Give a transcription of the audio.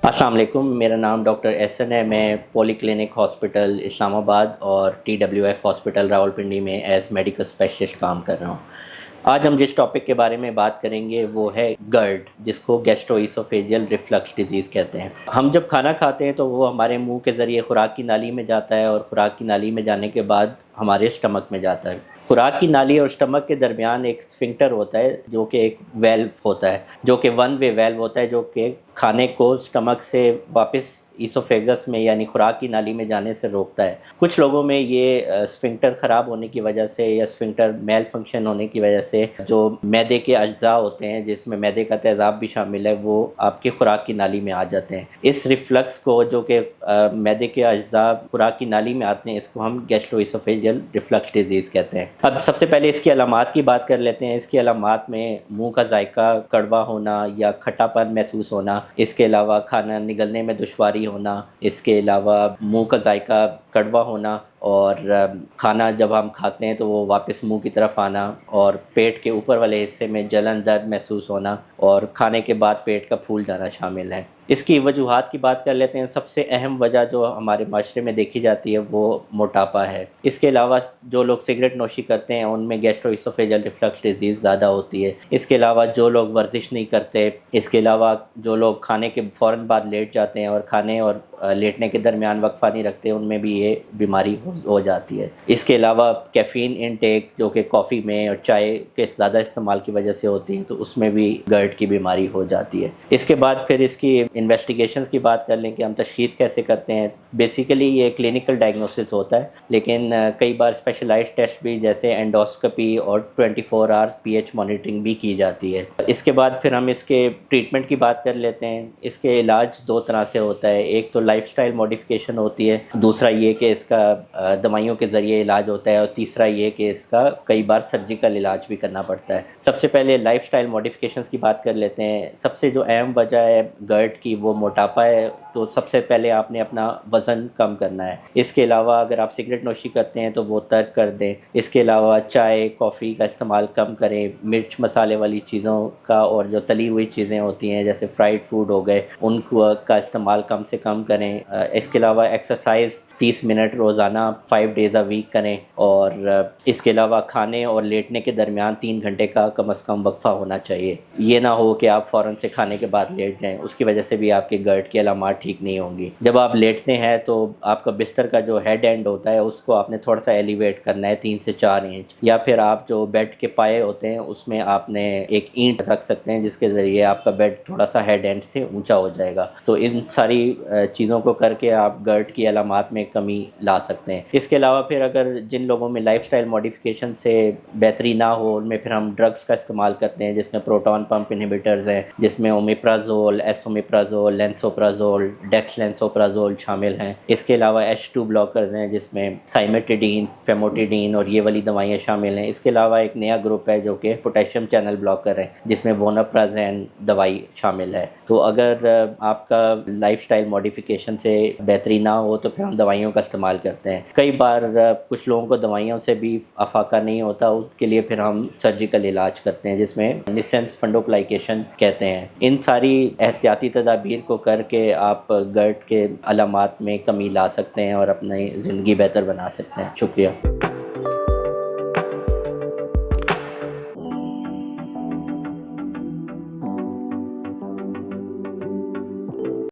अस्सलाम वालेकुम। मेरा नाम डॉक्टर एहसन है। मैं पॉली क्लिनिक हॉस्पिटल इस्लामाबाद और TWF हॉस्पिटल रावलपिंडी में एज़ मेडिकल स्पेशलिस्ट काम कर रहा हूँ। आज हम जिस टॉपिक के बारे में बात करेंगे वो है GERD, जिसको गैस्ट्रोइसोफेजियल रिफ्लक्स डिजीज़ कहते हैं। हम जब खाना खाते हैं तो वो हमारे मुंह के ज़रिए खुराक की नाली में जाता है और खुराक की नाली में जाने के बाद हमारे स्टमक में जाता है। खुराक की नाली और स्टमक के दरमियान एक स्फिंक्टर होता है जो कि एक वेल्व होता है, जो कि वन वे वेल्व होता है, जो कि खाने को स्टमक से वापस ईसोफेगस में यानी खुराक की नाली में जाने से रोकता है। कुछ लोगों में ये स्फिंक्टर ख़राब होने की वजह से या स्फिंक्टर मेल फंक्शन होने की वजह से जो मैदे के अज्जा होते हैं, जिसमें मैदे का तेज़ाब भी शामिल है, वो आपकी खुराक की नाली में आ जाते हैं। इस रिफ्लक्स को, जो कि मैदे के अज्जा खुराक की नाली में आते हैं, इसको हम गैस्ट्रोइसोफेजियल रिफ्लक्स डिजीज़ कहते हैं। अब सबसे पहले इसकी अलामात की बात कर लेते हैं। इसकी अलामात में मुँह का जायका कड़वा होना या खट्टापन महसूस होना, इसके अलावा खाना निगलने में दुश्वारी होना, इसके अलावा मुंह का जायका कड़वा होना और खाना जब हम खाते हैं तो वो वापस मुंह की तरफ आना और पेट के ऊपर वाले हिस्से में जलन दर्द महसूस होना और खाने के बाद पेट का फूल जाना शामिल है। इसकी वजूहात की बात कर लेते हैं। सबसे अहम वजह जो हमारे माशरे में देखी जाती है वो मोटापा है। इसके अलावा जो लोग सिगरेट नोशी करते हैं उनमें गैस्ट्रोइसोफेजियल रिफ्लक्स डिजीज़ ज़्यादा होती है। इसके अलावा जो लोग वर्जिश नहीं करते, इसके अलावा जो लोग खाने के फ़ौरन बाद लेट जाते हैं और खाने और लेटने के दरमियान वक्फा नहीं रखते, उनमें भी ये बीमारी हो जाती है। इसके अलावा कैफ़ीन इनटेक, जो कि कॉफ़ी में और चाय के ज़्यादा इस्तेमाल की वजह से होती है, तो उसमें भी GERD की बीमारी हो जाती है। इसके बाद फिर इसकी इन्वेस्टिगेशंस की बात कर लें कि हम तशख़ीस कैसे करते हैं। बेसिकली ये क्लिनिकल डायग्नोसिस होता है, लेकिन कई बार स्पेशलाइज्ड टेस्ट भी जैसे एंडोस्कोपी और 24 आवर्स pH मॉनिटरिंग भी की जाती है। इसके बाद फिर हम इसके ट्रीटमेंट की बात कर लेते हैं। इसके इलाज दो तरह से होता है। एक तो लाइफस्टाइल मॉडिफिकेशन होती है, दूसरा ये कि इसका दवाइयों के ज़रिए इलाज होता है, और तीसरा ये कि इसका कई बार सर्जिकल इलाज भी करना पड़ता है। सबसे पहले लाइफस्टाइल मॉडिफिकेशंस की बात कर लेते हैं। सबसे जो अहम वजह है GERD की वो मोटापा है, तो सबसे पहले आपने अपना वज़न कम करना है। इसके अलावा अगर आप सिगरेट नोशी करते हैं तो वो तर्क कर दें। इसके अलावा चाय कॉफ़ी का इस्तेमाल कम करें। मिर्च मसाले वाली चीज़ों का और जो तली हुई चीज़ें होती हैं जैसे फ्राइड फूड हो गए, उनको का इस्तेमाल कम से कम करें। इसके अलावा एक्सरसाइज 30 मिनट रोज़ाना 5 डेज़ अ वीक करें, और इसके अलावा खाने और लेटने के दरमियान 3 घंटे का कम से कम वक्फा होना चाहिए। ये ना हो कि आप फ़ौरन से खाने के बाद लेट जाएं, उसकी वजह से भी आपके GERD की अलामात ठीक नहीं होंगी। जब आप लेटते हैं तो आपका बिस्तर का जो हेड एंड होता है उसको आपने थोड़ा सा एलिवेट करना है 3 से 4 इंच, या फिर आप जो बेड के पाए होते हैं उसमें आपने एक ईंट रख सकते हैं, जिसके ज़रिए आपका बेड थोड़ा सा हेड एंड से ऊंचा हो जाएगा। तो इन सारी चीज़ों को करके आप GERD की अलामात में कमी ला सकते हैं। इसके अलावा फिर अगर जिन लोगों में लाइफस्टाइल मॉडिफिकेशन से बेहतरी ना हो, उनमें फिर हम ड्रग्स का इस्तेमाल करते हैं, जिसमें प्रोटॉन पंप इनहिबिटर्स हैं, जिसमें ओमेप्राजोल, एसोमेप्राजोल, लेंसोप्राजोल, डेक्सलेंसोप्राजोल शामिल हैं। इसके अलावा H2 ब्लॉकर्स हैं, जिसमें साइमेटिडीन, फेमोटिडीन और ये वाली दवाइयाँ शामिल हैं। इसके अलावा एक नया ग्रुप है जो कि पोटेशियम चैनल ब्लॉकर है, जिसमें वोनाप्राज़ेन दवाई शामिल है। तो अगर आपका लाइफस्टाइल मॉडिफिकेशन से बेहतरी ना हो तो फिर हम दवाइयों का इस्तेमाल करते हैं। कई बार कुछ लोगों को दवाइयों से भी अफाका नहीं होता, उसके लिए फिर हम सर्जिकल इलाज करते हैं, जिसमें निसेंस फंडोप्लाइकेशन कहते हैं। इन सारी एहतियाती तदाबीर को करके आप GERD के अलामात में कमी ला सकते हैं और अपनी ज़िंदगी बेहतर बना सकते हैं। शुक्रिया।